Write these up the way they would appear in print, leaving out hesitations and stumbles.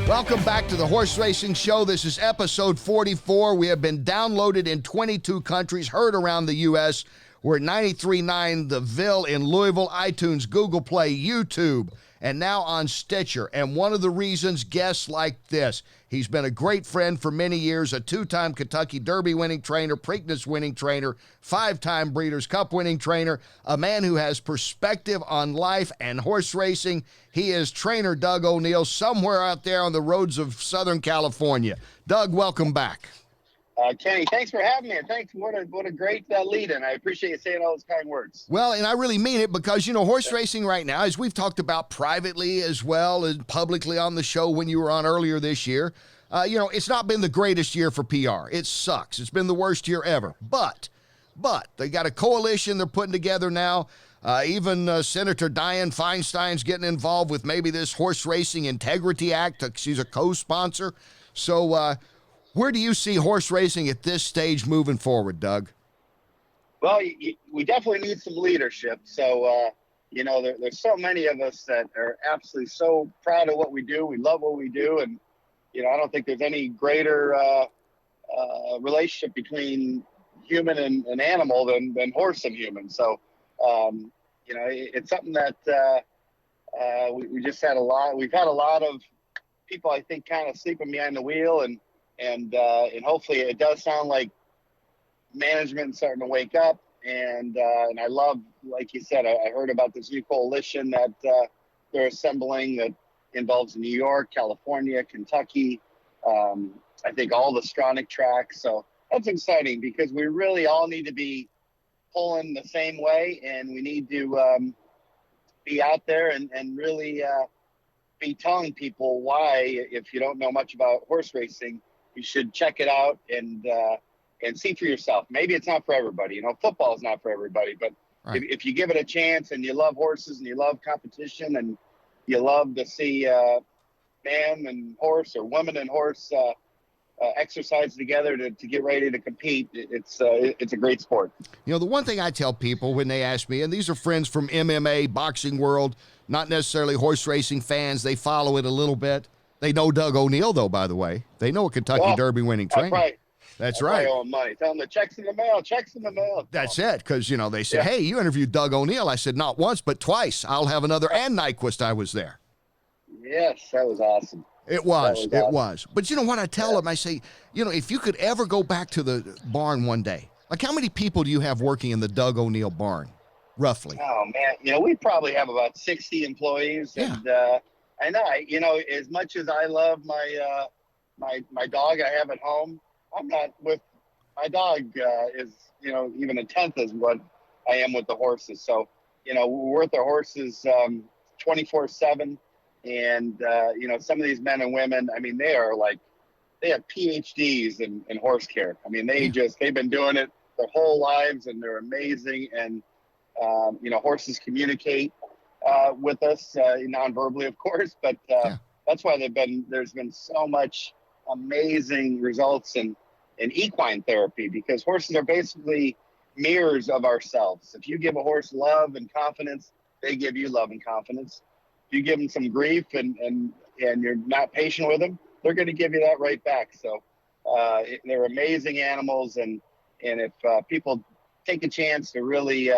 Welcome back to the Horse Racing Show. This is episode 44. We have been downloaded in 22 countries, heard around the U.S. We're at 93.9 The Ville in Louisville, iTunes, Google Play, YouTube, and now on Stitcher. And one of the reasons, guests like this. He's been a great friend for many years, a two-time Kentucky Derby winning trainer, Preakness winning trainer, five-time Breeders' Cup winning trainer, a man who has perspective on life and horse racing. He is trainer Doug O'Neill, somewhere out there on the roads of Southern California. Doug, welcome back. Kenny, thanks for having me. And thanks. What a great lead-in. I appreciate you saying all those kind words. Well, and I really mean it because, horse racing right now, as we've talked about privately as well as publicly on the show when you were on earlier this year, it's not been the greatest year for PR. It sucks. It's been the worst year ever. But they got a coalition they're putting together now. Even Senator Dianne Feinstein's getting involved with maybe this Horse Racing Integrity Act. She's a co-sponsor. So, where do you see horse racing at this stage moving forward, Doug? Well, we definitely need some leadership. So, there's so many of us that are absolutely so proud of what we do. We love what we do. And, I don't think there's any greater relationship between human and animal than horse and human. So, it's something that we just had we've had a lot of people, I think, kind of sleeping behind the wheel, and hopefully it does sound like management's starting to wake up. And I love, like you said, I heard about this new coalition that they're assembling that involves New York, California, Kentucky, I think all the Stronach tracks. So that's exciting because we really all need to be pulling the same way, and we need to be out there and really be telling people why, if you don't know much about horse racing, you should check it out and see for yourself. Maybe it's not for everybody. Football is not for everybody, but right. If you give it a chance and you love horses and you love competition and you love to see man and horse or woman and horse exercise together to get ready to compete, it's a great sport. The one thing I tell people when they ask me, and these are friends from MMA, boxing world, not necessarily horse racing fans, they follow it a little bit. They know Doug O'Neill, though, by the way. They know a Kentucky Derby winning trainer. Right. That's right. I owe money. Tell them the check's in the mail. Check's in the mail. That's it, because, they said, hey, you interviewed Doug O'Neill. I said, not once, but twice. I'll have another, and Nyquist, I was there. Yes, that was awesome. It was. But you know what I tell them? I say, if you could ever go back to the barn one day, like how many people do you have working in the Doug O'Neill barn, roughly? Oh, man. We probably have about 60 employees. Yeah. And as much as I love my dog I have at home, I'm not with my dog is, even a tenth as what I am with the horses. So, we're with the horses 24/7. And, some of these men and women, they have PhDs in horse care. They've been doing it their whole lives, and they're amazing. And, horses communicate with us non-verbally, of course, but that's why there's been so much amazing results in equine therapy, because horses are basically mirrors of ourselves. If you give a horse love and confidence, they give you love and confidence. If you give them some grief and you're not patient with them, they're going to give you that right back. So they're amazing animals, and if people take a chance to really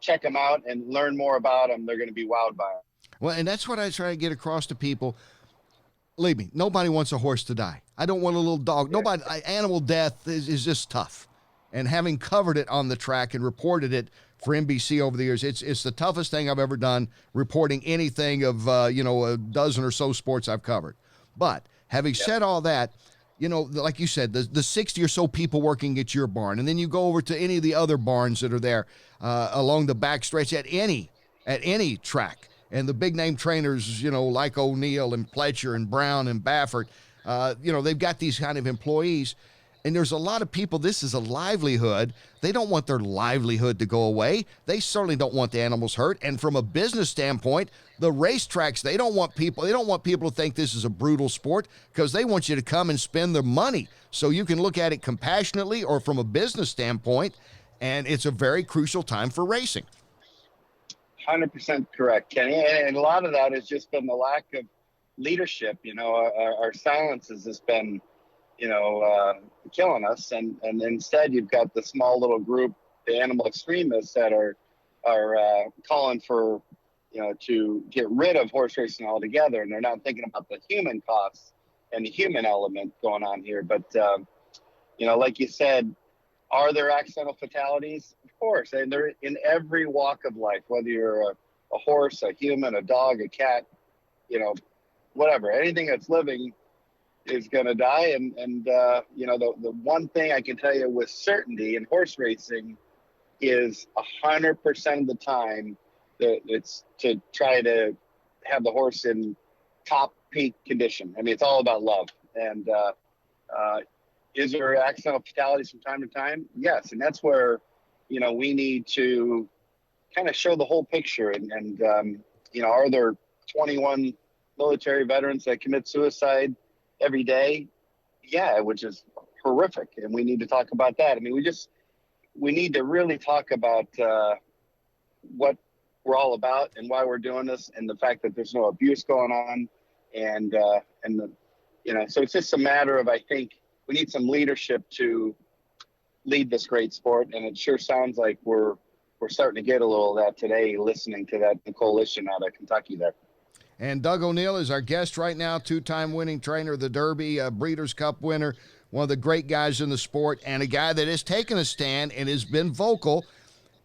check them out and learn more about them, they're going to be wowed by them. Well, and that's what I try to get across to people. Believe me, nobody wants a horse to die. I don't want a little dog. Nobody. Animal death is just tough. And having covered it on the track and reported it for NBC over the years, it's the toughest thing I've ever done, reporting anything of, a dozen or so sports I've covered. But having said all that, like you said, the 60 or so people working at your barn, and then you go over to any of the other barns that are there along the back stretch at any track. And the big name trainers, like O'Neill and Pletcher and Brown and Baffert, they've got these kind of employees. And there's a lot of people, this is a livelihood. They don't want their livelihood to go away. They certainly don't want the animals hurt. And from a business standpoint, the racetracks, they don't want people to think this is a brutal sport, because they want you to come and spend their money. So you can look at it compassionately or from a business standpoint, and it's a very crucial time for racing. 100% correct, Kenny. And a lot of that has just been the lack of leadership. Our silence has just been, killing us. And instead, you've got the small little group, the animal extremists that are calling for, to get rid of horse racing altogether, and they're not thinking about the human costs and the human element going on here. But like you said, are there accidental fatalities? Of course, and they're in every walk of life, whether you're a horse, a human, a dog, a cat, whatever, anything that's living is going to die. And the one thing I can tell you with certainty in horse racing is 100% of the time that it's to try to have the horse in top peak condition. I mean, it's all about love. And is there accidental fatalities from time to time? Yes. And that's where, we need to kind of show the whole picture. And are there 21 military veterans that commit suicide every day? Yeah, which is horrific. And we need to talk about that. I mean, we need to really talk about what we're all about and why we're doing this, and the fact that there's no abuse going on. So it's just a matter of, I think we need some leadership to lead this great sport. And it sure sounds like we're starting to get a little of that today, listening to that coalition out of Kentucky there. And Doug O'Neill is our guest right now, two-time winning trainer of the Derby, Breeders' Cup winner, one of the great guys in the sport, and a guy that has taken a stand and has been vocal.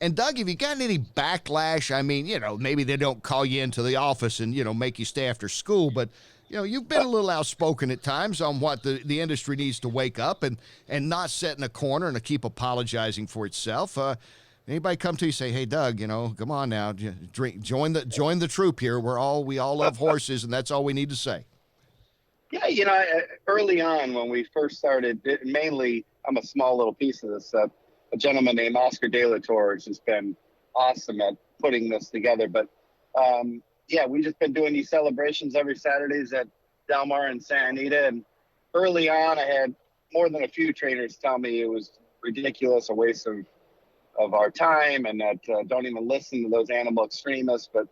And, Doug, have you gotten any backlash? I mean, maybe they don't call you into the office and, make you stay after school, but, you've been a little outspoken at times on what the industry needs to wake up and not sit in a corner and to keep apologizing for itself. Anybody come to you and say, hey, Doug, come on now, join the troop here. We all love horses, and that's all we need to say. Yeah, early on when we first started, mainly I'm a small little piece of this. A gentleman named Oscar De La Torre has just been awesome at putting this together. But we've just been doing these celebrations every Saturdays at Del Mar and Santa Anita. And early on, I had more than a few trainers tell me it was ridiculous, a waste of our time, and that don't even listen to those animal extremists. But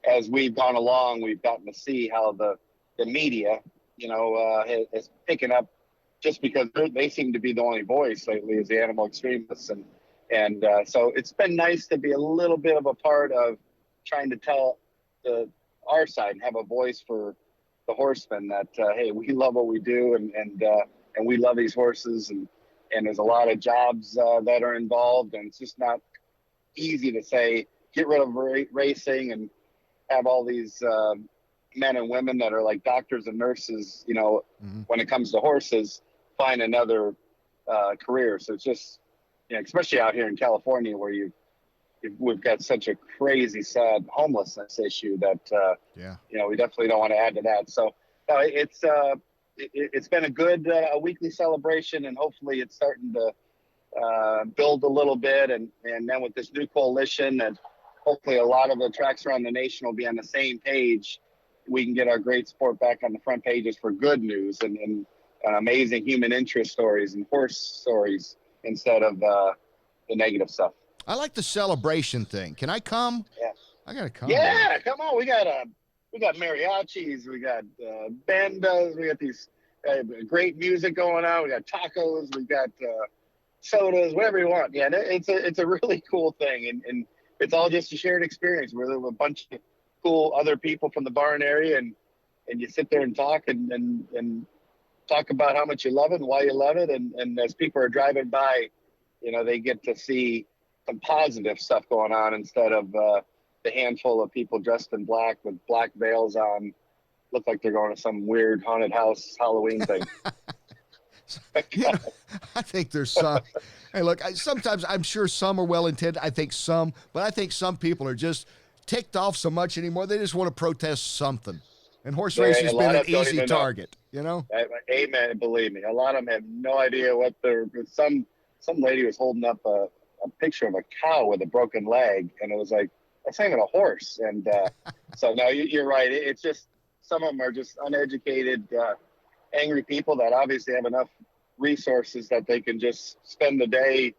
as we've gone along, we've gotten to see how the media, is picking up, just because they seem to be the only voice lately is the animal extremists. And so it's been nice to be a little bit of a part of trying to tell our side and have a voice for the horsemen that, hey, we love what we do, and we love these horses, and there's a lot of jobs that are involved, and it's just not easy to say, get rid of racing and have all these men and women that are like doctors and nurses, when it comes to horses, find another career. So it's just, especially out here in California, where we've got such a crazy, sad homelessness issue that, we definitely don't want to add to that. So it's been a good weekly celebration, and hopefully it's starting to build a little bit. And then with this new coalition, and hopefully a lot of the tracks around the nation will be on the same page, we can get our great sport back on the front pages for good news and amazing human interest stories and horse stories instead of the negative stuff. I like the celebration thing. Can I come? Yeah. I got to come. Yeah, come on. We got mariachis. We got bandas. We got these great music going on. We got tacos. We got sodas, whatever you want. Yeah, it's a really cool thing. And it's all just a shared experience where there were a bunch of cool other people from the barn area, and you sit there and talk and talk about how much you love it and why you love it. And as people are driving by, they get to see some positive stuff going on instead of the handful of people dressed in black with black veils on, look like they're going to some weird haunted house Halloween thing. I think there's some. Hey, look, sometimes I'm sure some are well intended. I think some people are just ticked off so much anymore. They just want to protest something. And horse racing has been an easy target, Amen. Believe me, a lot of them have no idea what they're. Some lady was holding up a picture of a cow with a broken leg, and it was like, that's not even a horse. And so no, you're right. It's just, some of them are just uneducated, angry people that obviously have enough resources that they can just spend the day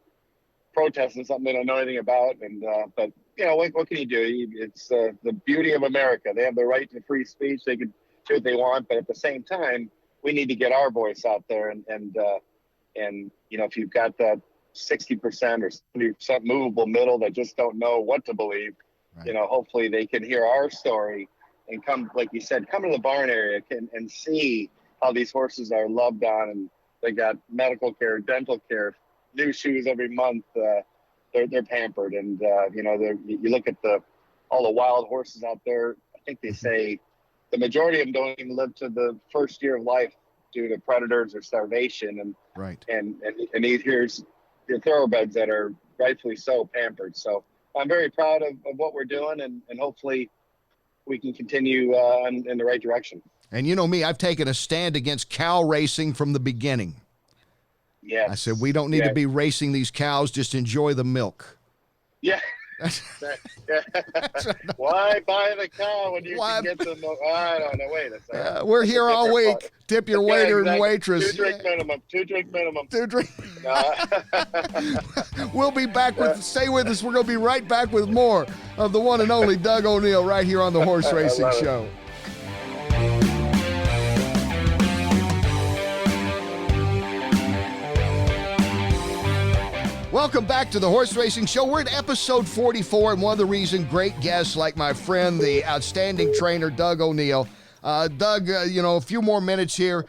protesting something they don't know anything about. And but what can you do? It's the beauty of America. They have the right to free speech. They could do what they want. But at the same time, we need to get our voice out there. And if you've got that 60% or 70% movable middle that just don't know what to believe, Right. hopefully they can hear our story and come, like you said, come to the barn area and see how these horses are loved on, and they got medical care, dental care, new shoes every month. They're pampered, and you look at all the wild horses out there. I think they say the majority of them don't even live to the first year of life due to predators or starvation, and Right. and here's the thoroughbreds that are rightfully so pampered. So I'm very proud of what we're doing, and hopefully we can continue in the right direction. And you know me, I've taken a stand against cow racing from the beginning. Yes. I said, we don't need to be racing these cows, just enjoy the milk. Yeah. Why buy the cow when you can get the milk? I don't know. Wait a second. We're here all week. Tip your waiter and waitress. Two drink minimum. We'll be back stay with us. We're going to be right back with more of the one and only Doug O'Neill right here on the Horse Racing Show. Welcome back to the Horse Racing Show. We're at episode 44, and one of the reasons great guests like my friend, the outstanding trainer, Doug O'Neill. Doug, a few more minutes here.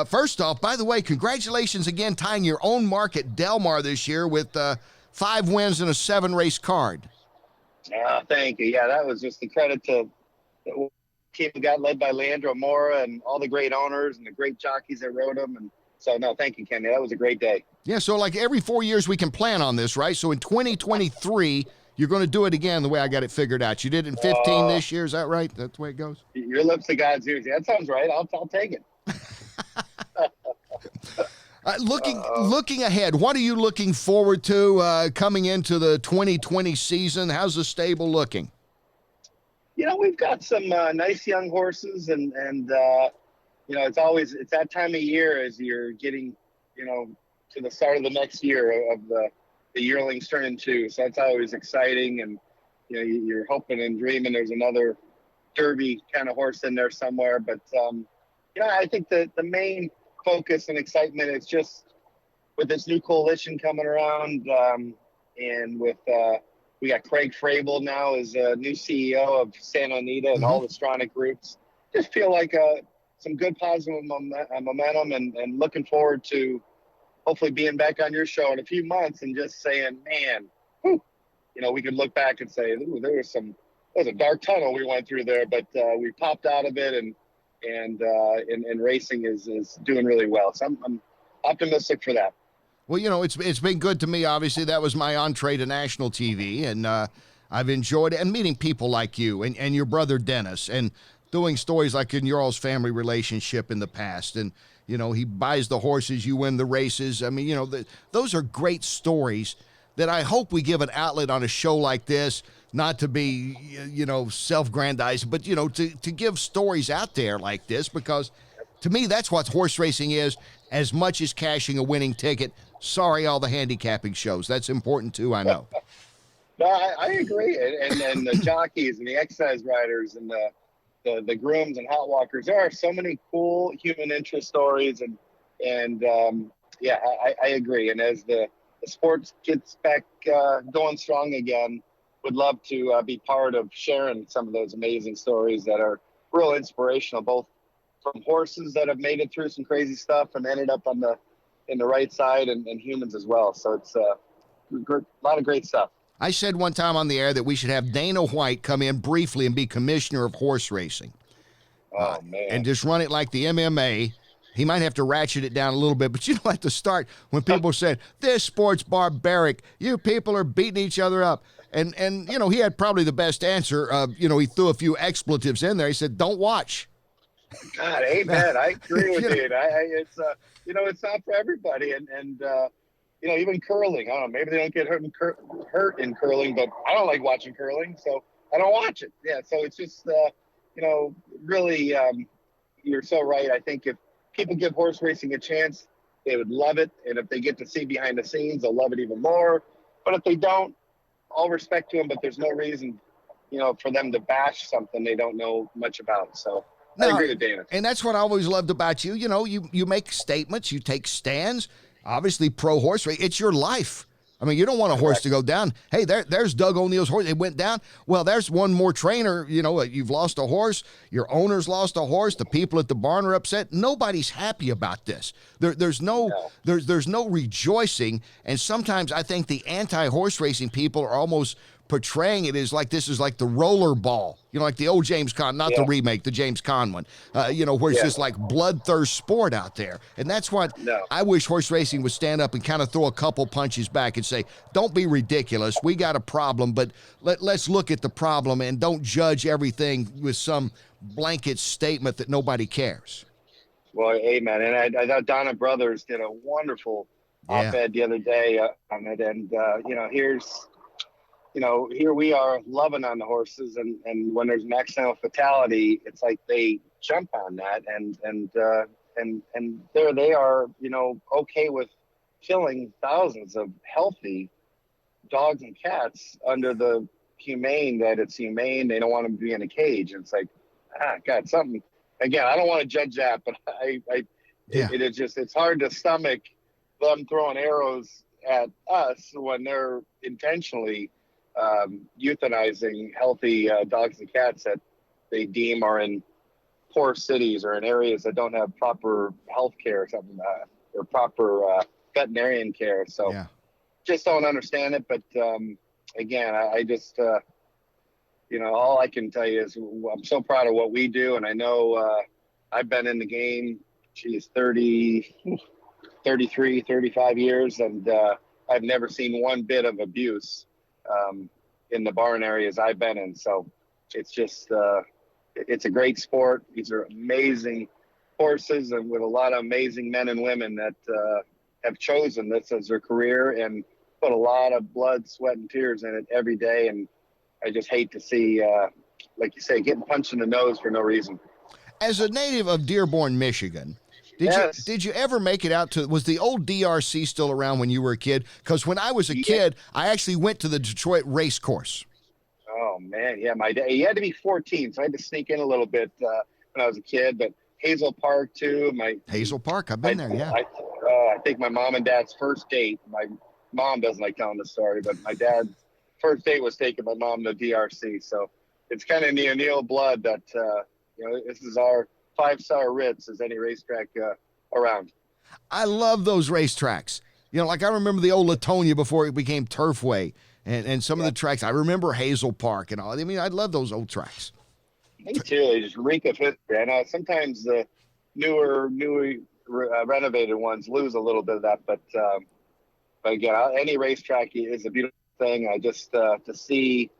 First off, by the way, congratulations again tying your own mark at Del Mar this year with 5 wins and a 7-race card. Thank you. Yeah, that was just a credit to the team that got led by Leandro Mora and all the great owners and the great jockeys that rode them. And so, no, thank you, Kenny. That was a great day. Yeah, so like every 4 years we can plan on this, right? So in 2023, you're going to do it again the way I got it figured out. You did it in 15 this year, is that right? That's the way it goes? Your lips to God's ears. That sounds right. I'll take it. Looking ahead, what are you looking forward to coming into the 2020 season? How's the stable looking? We've got some nice young horses, and it's that time of year as you're getting, to the start of the next year of the yearlings turning 2. So that's always exciting. And, you're hoping and dreaming there's another Derby kind of horse in there somewhere. But, I think the main focus and excitement is just with this new coalition coming around, and with we got Craig Frable now as a new CEO of Santa Anita and all the Stronach groups. Just feel like some good positive momentum, and looking forward to hopefully being back on your show in a few months and just saying, man, we could look back and say, ooh, there was a dark tunnel we went through there, but we popped out of it, and racing is doing really well. So I'm optimistic for that. Well, it's been good to me. Obviously, that was my entree to national TV, and I've enjoyed it. And meeting people like you and your brother Dennis, and doing stories like in your all's family relationship in the past. And, he buys the horses, you win the races. I mean, those are great stories that I hope we give an outlet on a show like this, not to be, self-grandized, but, to give stories out there like this, because to me, that's what horse racing is, as much as cashing a winning ticket. Sorry, all the handicapping shows. That's important too, I know. No, I agree. And the jockeys and the exercise riders and the grooms and hot walkers. There are so many cool human interest stories, and I agree. And as the sports gets back going strong again, would love to be part of sharing some of those amazing stories that are real inspirational, both from horses that have made it through some crazy stuff and ended up in the right side, and humans as well. So it's a lot of great stuff. I said one time on the air that we should have Dana White come in briefly and be commissioner of horse racing. Oh, man. And just run it like the MMA. He might have to ratchet it down a little bit, but at the start, when people said, this sport's barbaric, you people are beating each other up. And he had probably the best answer. He threw a few expletives in there. He said, don't watch. God, amen. I agree with you. It's not for everybody. And even curling. I don't know. Maybe they don't get hurt in curling, but I don't like watching curling, so I don't watch it. Yeah, so it's just, really, you're so right. I think if people give horse racing a chance, they would love it. And if they get to see behind the scenes, they'll love it even more. But if they don't, all respect to them, but there's no reason, for them to bash something they don't know much about. So I No, agree with Dana. and that's what I always loved about you. You know, you make statements, you take stands. Obviously, pro horse race. It's your life. I mean, you don't want a horse to go down. Hey, there's Doug O'Neill's horse. It went down. Well, there's one more trainer. You know, you've lost a horse. Your owner's lost a horse. The people at the barn are upset. Nobody's happy about this. There's no rejoicing. And sometimes I think the anti-horse racing people are almost portraying it as like this is like the roller ball, you know, like the old James Caan, not the remake, the James Caan one, you know, where it's just like bloodthirst sport out there. And that's what I wish horse racing would stand up and kind of throw a couple punches back and say, don't be ridiculous. We got a problem, but let's look at the problem and don't judge everything with some blanket statement that nobody cares. Well, amen. And I thought Donna Brothers did a wonderful op-ed the other day on it. And, here we are loving on the horses, and when there's an accidental fatality, it's like they jump on that, and there they are, okay with killing thousands of healthy dogs and cats under the humane that it's humane. They don't want them to be in a cage. And it's like, God, something. Again, I don't want to judge that, but it's hard to stomach them throwing arrows at us when they're intentionally euthanizing healthy dogs and cats that they deem are in poor cities or in areas that don't have proper health care or something, or proper veterinarian care. So just don't understand it. But again, I just, all I can tell you is I'm so proud of what we do. And I know I've been in the game, 33, 35 years, and I've never seen one bit of abuse in the barn areas I've been in. So it's just, it's a great sport. These are amazing horses, and with a lot of amazing men and women that have chosen this as their career and put a lot of blood, sweat, and tears in it every day. And I just hate to see, like you say, getting punched in the nose for no reason. As a native of Dearborn, Michigan, did you ever make it out to, was the old DRC still around when you were a kid? Because when I was a kid, I actually went to the Detroit race course. Oh, man. Yeah, my dad, he had to be 14, so I had to sneak in a little bit when I was a kid. But Hazel Park, too. Hazel Park, I've been there, yeah. I think my mom and dad's first date, my mom doesn't like telling the story, but my dad's first date was taking my mom to DRC. So it's kind of in the O'Neill blood that, this is our 5-star Ritz as any racetrack around. I love those racetracks. Like I remember the old Latonia before it became Turfway, and some of the tracks. I remember Hazel Park and all. I mean, I love those old tracks. Me too. They just reek of history. I know sometimes the newly renovated ones lose a little bit of that, but again, any racetrack is a beautiful thing. I just to see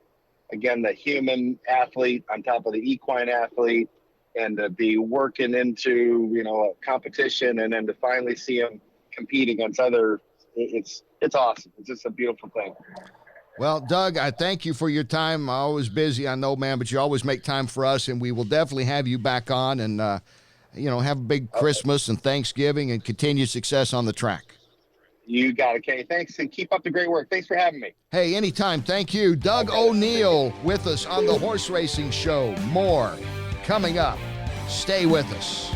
again the human athlete on top of the equine athlete, and to be working into, a competition, and then to finally see him compete against others, it's awesome. It's just a beautiful thing. Well, Doug, I thank you for your time. I'm always busy, I know, man, but you always make time for us, and we will definitely have you back on and, have a big Christmas and Thanksgiving and continued success on the track. You got it, Kenny. Thanks, and keep up the great work. Thanks for having me. Hey, anytime. Thank you. Doug O'Neill with us on the Horse Racing Show. More coming up. Stay with us.